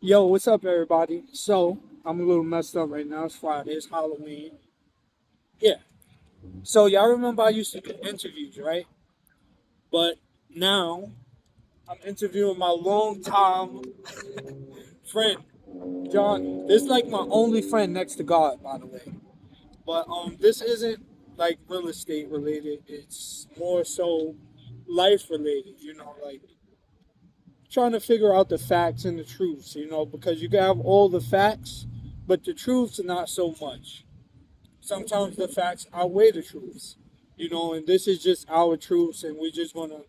Yo, what's up, everybody? So, I'm a little messed up right now. It's Friday, it's Halloween. Yeah. So, y'all remember I used to do interviews, right? But now I'm interviewing my longtime friend, Johnny. This is like my only friend next to God, by the way. But this isn't like real estate related. It's more so life related, like trying to figure out the facts and the truths, because you can have all the facts, but the truths not so much. Sometimes the facts outweigh the truths, and this is just our truths, and we just want to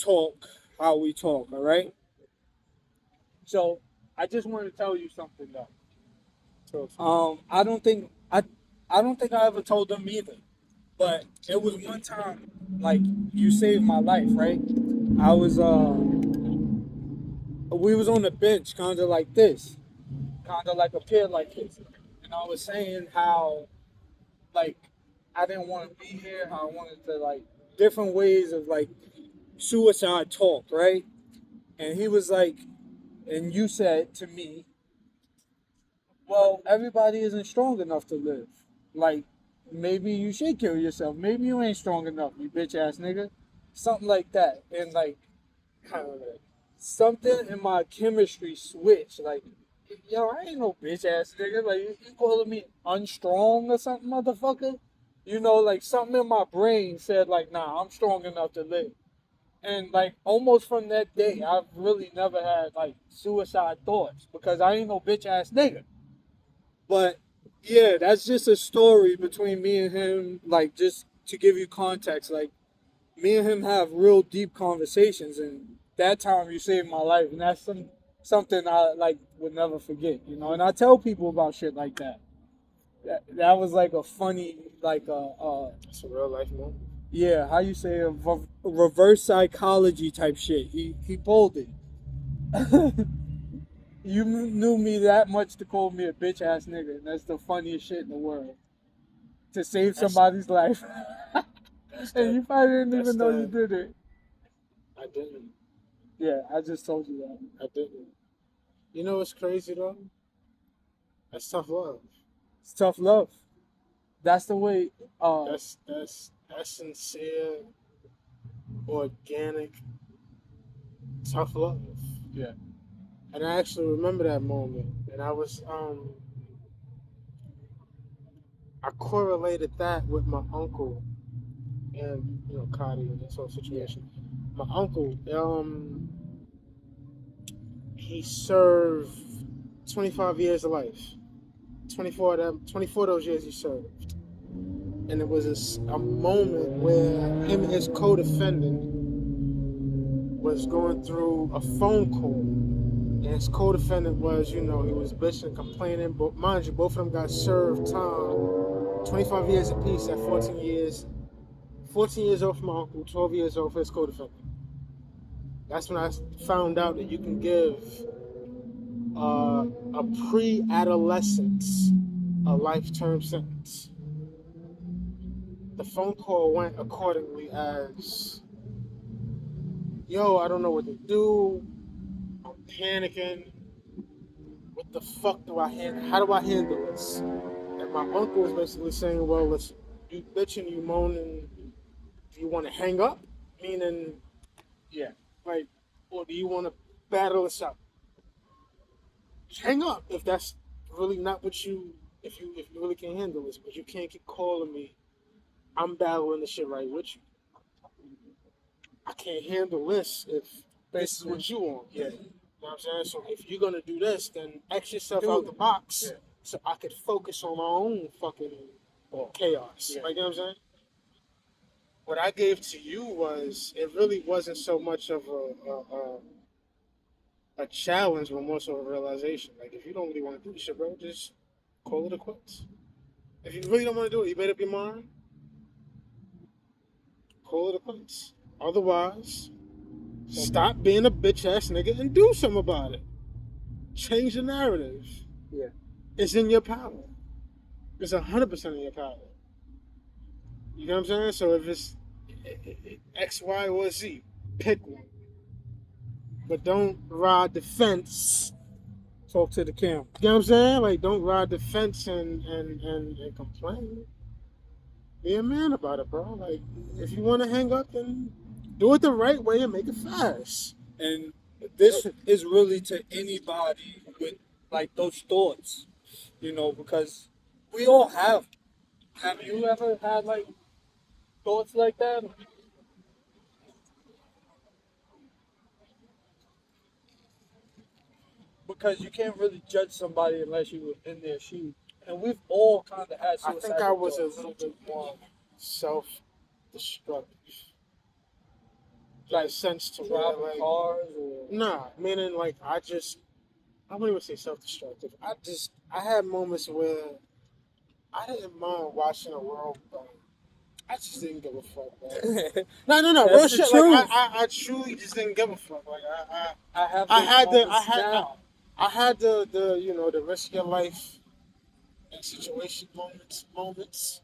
talk how we talk, all right? So I just want to tell you something though. I don't think I ever told them either, but it was one time like you saved my life, right? I was we was on the bench, kind of like this, kind of like a pair like this, and I was saying how like I didn't want to be here, how I wanted to like different ways of like suicide talk, right? And he was like, and you said to me, well, everybody isn't strong enough to live. Like, maybe you should kill yourself. Maybe you ain't strong enough, you bitch ass nigga. Something like that. And like, something in my chemistry switched. Like, yo, I ain't no bitch ass nigga. Like, you calling me unstrong or something, motherfucker? Like something in my brain said, like, nah, I'm strong enough to live. And like almost from that day, I've really never had like suicide thoughts because I ain't no bitch ass nigga. But yeah, that's just a story between me and him. Like just to give you context, like me and him have real deep conversations, and that time you saved my life, and that's something I like would never forget. And I tell people about shit like that. That was like a funny, like It's a real life moment. yeah, how you say reverse psychology type shit. He pulled it. You knew me that much to call me a bitch ass nigga, and that's the funniest shit in the world. To save That's somebody's life, that's and that you probably didn't that's even know you that did it. I didn't. Yeah, I just told you that. I didn't. You know what's crazy though? That's tough love. It's tough love. That's the way. Uh, That's sincere, organic, tough love. yeah, And I actually remember that moment. And I correlated that with my uncle and Cotty and this whole yeah, situation. My uncle, he served 25 years of life. 24 of those years he served. And it was a moment where him and his co-defendant was going through a phone call. And his co-defendant was, he was bitching, complaining. But mind you, both of them got served time, 25 years apiece at 14 years. 14 years old for my uncle, 12 years old for his co-defendant. That's when I found out that you can give a pre-adolescent a life-term sentence. The phone call went accordingly as, yo, I don't know what to do. I'm panicking. What the fuck do I handle? How do I handle this? And my uncle was basically saying, well, listen, you bitching, you moaning, do you want to hang up? Meaning, yeah. like, or do you want to battle this out? Hang up if that's really not what if you really can't handle this, but you can't keep calling me. I'm battling the shit right with you. I can't handle this if this is Basically, what you want. yeah. You know what I'm saying? So if you're gonna do this, then X yourself out Dude, the box yeah. so I could focus on my own fucking chaos. Yeah. Like, you know what I'm saying? What I gave to you was, it really wasn't so much of a challenge, but more so a realization. Like, if you don't really want to do this shit, bro, just call it a quits. If you really don't want to do it, you made up your mind, call it a quits. Otherwise, stop being a bitch ass nigga and do something about it. Change the narrative. Yeah. It's in your power. It's 100% in your power. You know what I'm saying? So if it's X, Y, or Z, pick one. But don't ride the fence Talk to the camera. You know what I'm saying? Like, don't ride the fence and complain. Be a man about it, bro. Like, if you want to hang up, then do it the right way and make it fast. And this is really to anybody with like those thoughts, because we all have. Have you ever had like thoughts like that? Because you can't really judge somebody unless you were in their shoes. And we've all kind of had I suicidal think I was a thoughts. little bit more self-destructive. In Like a sense to where, driving like, cars or nah, meaning like I wouldn't even say self-destructive. I had moments where I didn't mind watching the world burn. I just didn't give a fuck, man. No, real That's the shit. Like truth. I truly just didn't give a fuck. Like I have I those had the, moments now. I had the risk of your life and situation moments,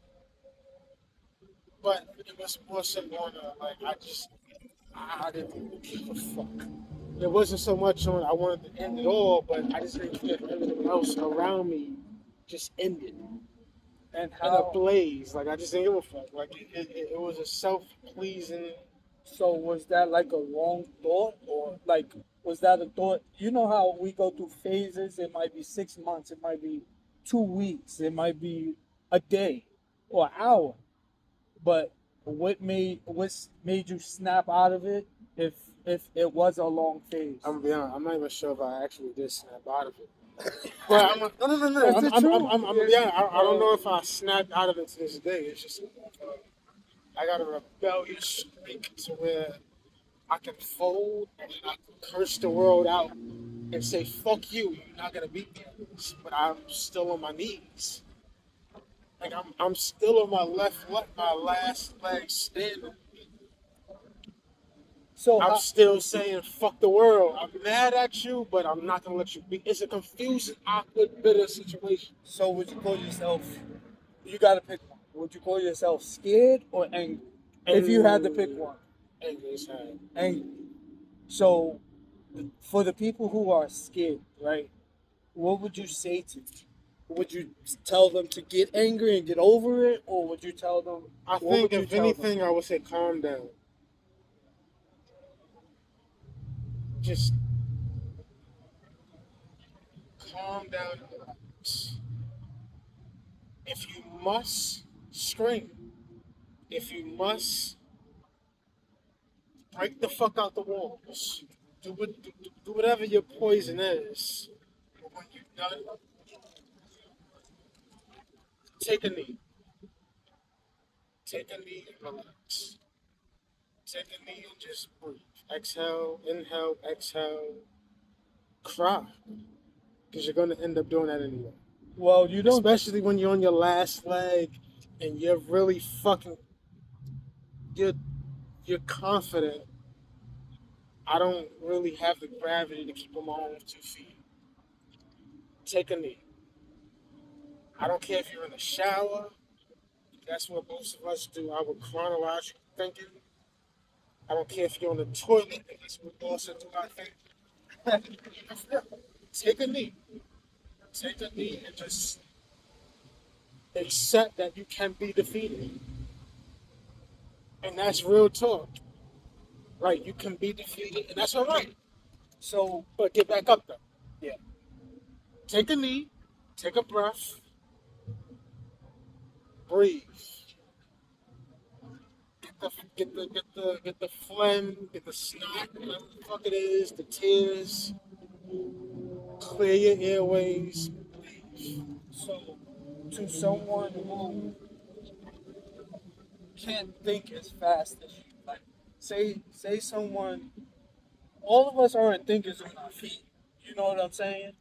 but it was more so on like I didn't give a fuck. It wasn't so much on I wanted to end it all, but I just didn't care if everything else around me just ended And in a how blaze. Like I just didn't give a fuck. Like it was a self-pleasing. so was that like a wrong thought, or like was that a thought? You know how we go through phases, it might be 6 months, it might be 2 weeks, it might be a day or an hour. But what made you snap out of it if it was a long phase? I'm gonna be honest. I'm not even sure if I actually did snap out of it. But no. That's the truth. I'm gonna be honest. I don't know if I snapped out of it to this day. It's just I got a rebellious streak to where I can fold and I can curse the world out and say "fuck you." You're not gonna beat me at this. But I'm still on my knees. Like I'm still on my last leg standing. So I'm still saying fuck the world. I'm mad at you, but I'm not gonna let you be. It's a confusing, awkward, bitter situation. so would you call yourself? You got to pick one. Would you call yourself scared or angry? If you had to pick one, Angry as hell. angry. So for the people who are scared, right? What would you say to them? Would you tell them to get angry and get over it, or would you tell them? I what think would you if tell them? anything, I would say calm down. Just calm down and relax. If you must scream, if you must break the fuck out the walls, do whatever your poison is. But when you're done, take a knee. Take a knee and relax. Take a knee and just breathe. Exhale, inhale, exhale. Cry. Because you're going to end up doing that anyway. Well, you don't. Especially when you're on your last leg and you're really fucking, you're confident. I don't really have the gravity to keep on my own 2 feet. Take a knee. I don't care if you're in the shower. That's what most of us do. Our chronological thinking. I don't care if you're on the toilet. That's what we also do. I think. Take a knee. Take a knee and just accept that you can be defeated. And that's real talk. Right, you can be defeated, and that's all right. So But get back up, though. yeah. Take a knee, take a breath, breathe. Get the phlegm, get the snot, whatever the fuck it is, the tears. Clear your airways. Breathe. So to someone who can't think as fast as you, like say someone, all of us aren't thinkers on our feet. You know what I'm saying?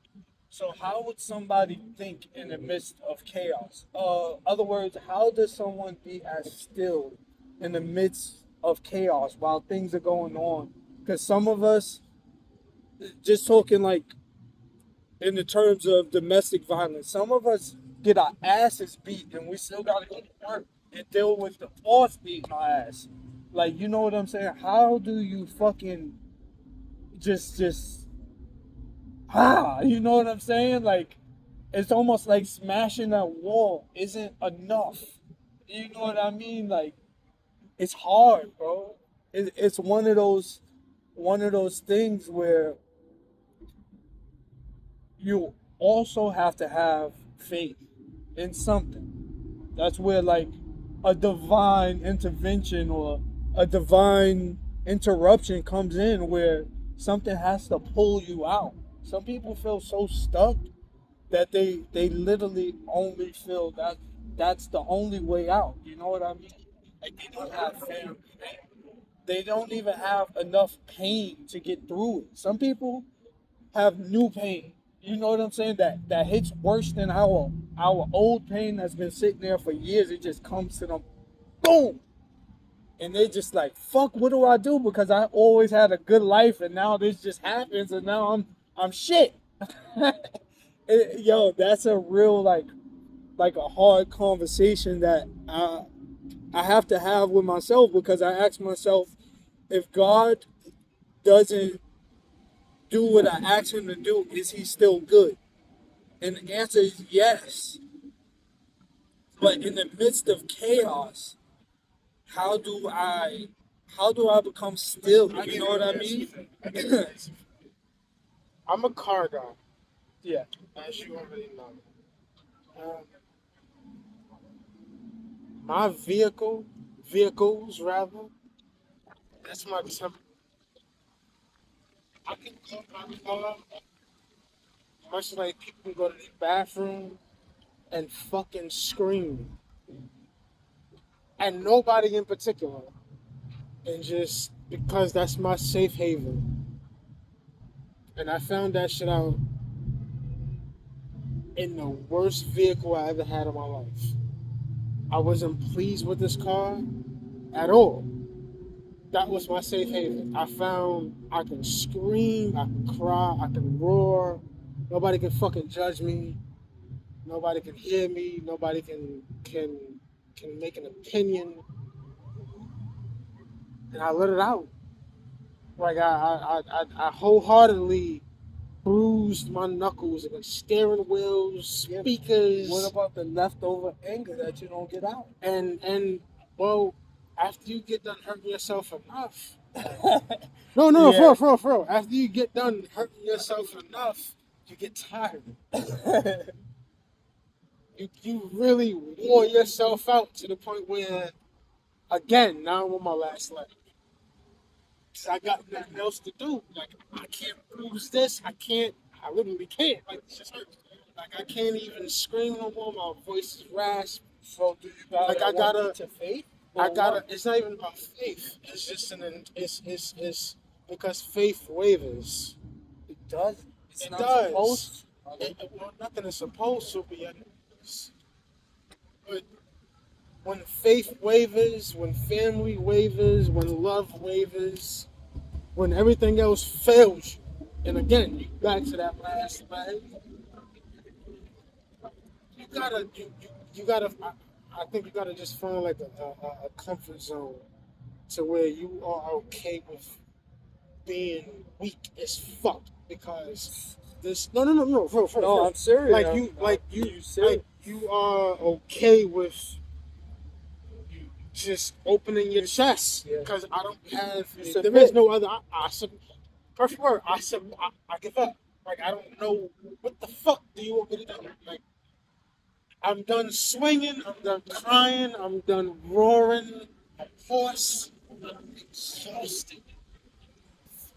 So how would somebody think in the midst of chaos? Other words, how does someone be as still in the midst of chaos while things are going on? Because some of us, just talking like in the terms of domestic violence, some of us get our asses beat and we still gotta go to work and deal with the boss beating our ass. Like, you know what I'm saying? How do you fucking just you know what I'm saying? Like, it's almost like smashing that wall isn't enough. You know what I mean? Like, it's hard, bro. It's one of those things where you also have to have faith in something. That's where like a divine intervention or a divine interruption comes in where something has to pull you out. Some people feel so stuck that they literally only feel that that's the only way out. You know what I mean? Like they don't have family. They don't even have enough pain to get through it. Some people have new pain. You know what I'm saying? That hits worse than our old pain that's been sitting there for years. It just comes to them, boom, and they just like, fuck. What do I do? Because I always had a good life, and now this just happens, and now I'm shit. Yo, that's a real like a hard conversation that I have to have with myself because I ask myself if God doesn't do what I ask him to do, is he still good? And the answer is yes. But in the midst of chaos, how do I how do I become still? You know what I mean? I'm a car guy, Yeah. as you already know. Um, my vehicles rather, that's my temper. I can go my car, much like people can go to the bathroom and fucking scream. And nobody in particular. And just because that's my safe haven. And I found that shit out in the worst vehicle I ever had in my life. I wasn't pleased with this car at all. That was my safe haven. I found I can scream, I can cry, I can roar. Nobody can fucking judge me. Nobody can hear me. Nobody can make an opinion. And I let it out. Like I wholeheartedly bruised my knuckles against steering wheels, speakers. What about the leftover anger that you don't get out? And well, after you get done hurting yourself enough. No, Yeah. for real. After you get done hurting yourself enough, you get tired. You really wore yourself out to the point where, again, now I'm on my last leg. I got nothing else to do. Like I can't bruise this. I literally can't. Like this just hurts. Like I can't even scream no more. My voice is rasped. So do you gotta Like I gotta. to faith? I Or gotta. what? It's not even about faith. It's just it's because faith wavers. It does. It's It not does. supposed Well, nothing is supposed to be. But when faith wavers, when family wavers, when love wavers, when everything else fails you, and again, you back to that last leg, you gotta, I think you gotta just find like a comfort zone to where you are okay with being weak as fuck because this, no, No, I'm serious. You serious? like you are okay with just opening your chest Yeah. because I don't have. You There submit. is no other. Perfect word. I give up. Like I don't know what the fuck do you want me to do. Like I'm done swinging. I'm done crying. I'm done roaring. I'm hoarse. I'm exhausted.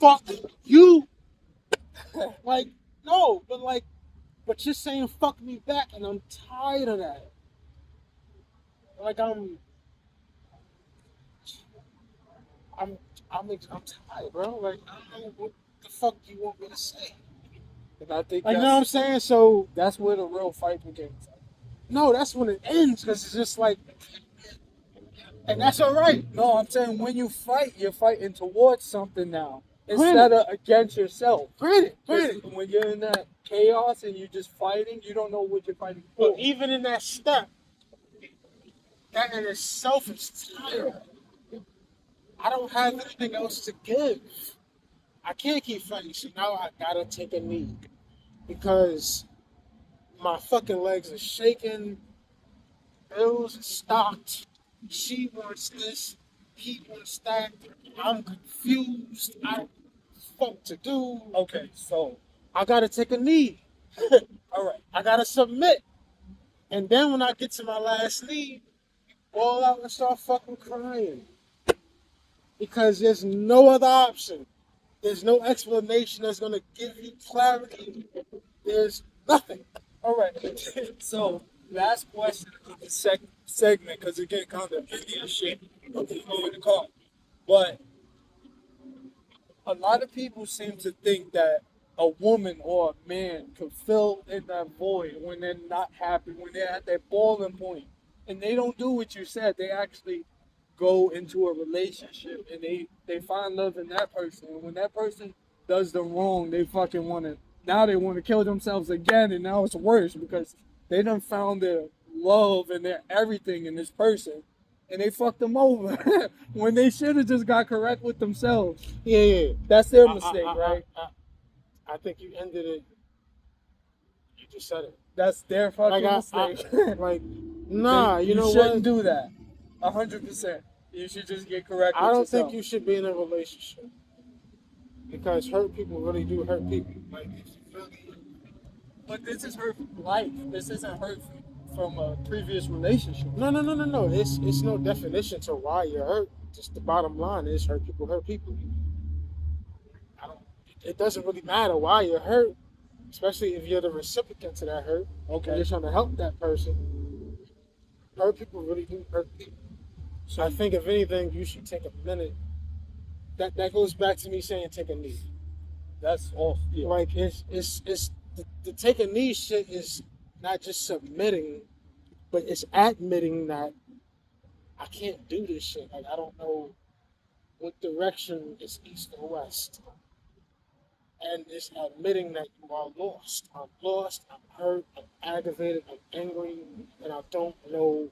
Fuck you. Like no, but you're saying fuck me back, and I'm tired of that. Like I'm I'm tired, bro. Like I don't know what the fuck you want me to say. And I think Like you know what I'm saying? So that's where the real fight begins. no, that's when it ends because it's just like, and that's all right. No, I'm saying when you fight, you're fighting towards something now instead Granted. of against yourself. Granted. 'Cause when you're in that chaos and you're just fighting, you don't know what you're fighting for. But even in that step, that in itself is tiring. I don't have anything else to give. I can't keep fighting, so now I gotta take a knee. because my fucking legs are shaking, bills are stocked, she wants this, he wants that, I'm confused, I don't know what to do. Okay, so I gotta take a knee. all right. I gotta submit. And then when I get to my last knee, all out and start fucking crying. Because there's no other option. There's no explanation that's gonna give you clarity. There's nothing. All right. So, last question of the segment, because it get kind of Indian shit. Okay, go in the car. But a lot of people seem to think that a woman or a man can fill in that void when they're not happy, when they're at their boiling point, and they don't do what you said. They actually go into a relationship and they find love in that person. And when that person does them wrong, they fucking they want to kill themselves again, and now it's worse because they done found their love and their everything in this person, and they fucked them over when they should have just got correct with themselves. Yeah. That's their mistake, right? I think you ended it. You just said it. That's their fucking mistake. Nah, you know shouldn't what? do that. 100%. You should just get correct. I with don't yourself. think you should be in a relationship because hurt people really do hurt people. But this is her life. This isn't her from a previous relationship. No. It's no definition to why you're hurt. Just the bottom line is hurt people hurt people. It doesn't really matter why you're hurt, especially if you're the recipient to that hurt. Okay. And you're trying to help that person. Hurt people really do hurt people. So I think if anything, you should take a minute. That goes back to me saying take a knee. That's all. Yeah. Like it's the take a knee shit is not just submitting, but it's admitting that I can't do this shit. Like I don't know what direction is east or west. And it's admitting that you are lost. I'm lost, I'm hurt, I'm aggravated, I'm angry, and I don't know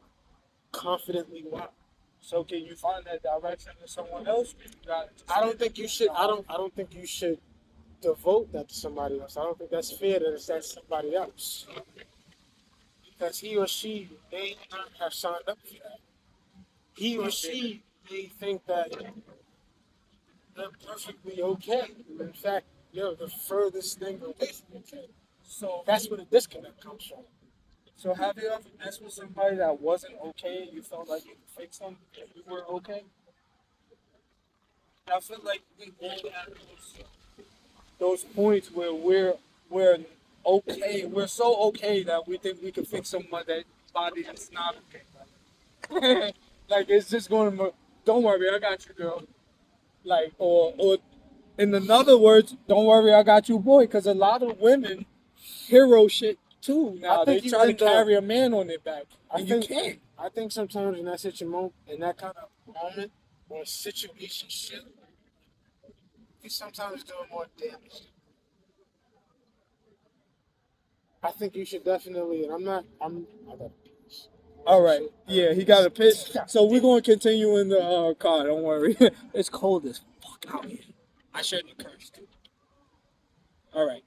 confidently why. So can you find that direction to someone else? I don't think you should. I don't think you should devote that to somebody else. I don't think that's fair that it's that somebody else, because he or she may not have signed up for that. He or she may think that they're perfectly okay. In fact, you're the furthest thing away from okay. So that's where the disconnect comes from. So have you ever messed with somebody that wasn't okay and you felt like you could fix them if you were okay? I feel like we all have those points where we're okay. We're so okay that we think we can fix somebody that's not okay. Like it's just going to, don't worry, I got you, girl. Like or in other words, don't worry, I got you, boy. Because a lot of women hero shit too now. They try to carry a man on their back, and you can't. I think sometimes in that situation, in that kind of moment or situation shit, you sometimes do more damage. I think you should definitely, and I got a piece. All right. Yeah, he got a piss. So we're going to continue in the car. Don't worry. It's cold as fuck out here. I shouldn't have cursed. All right.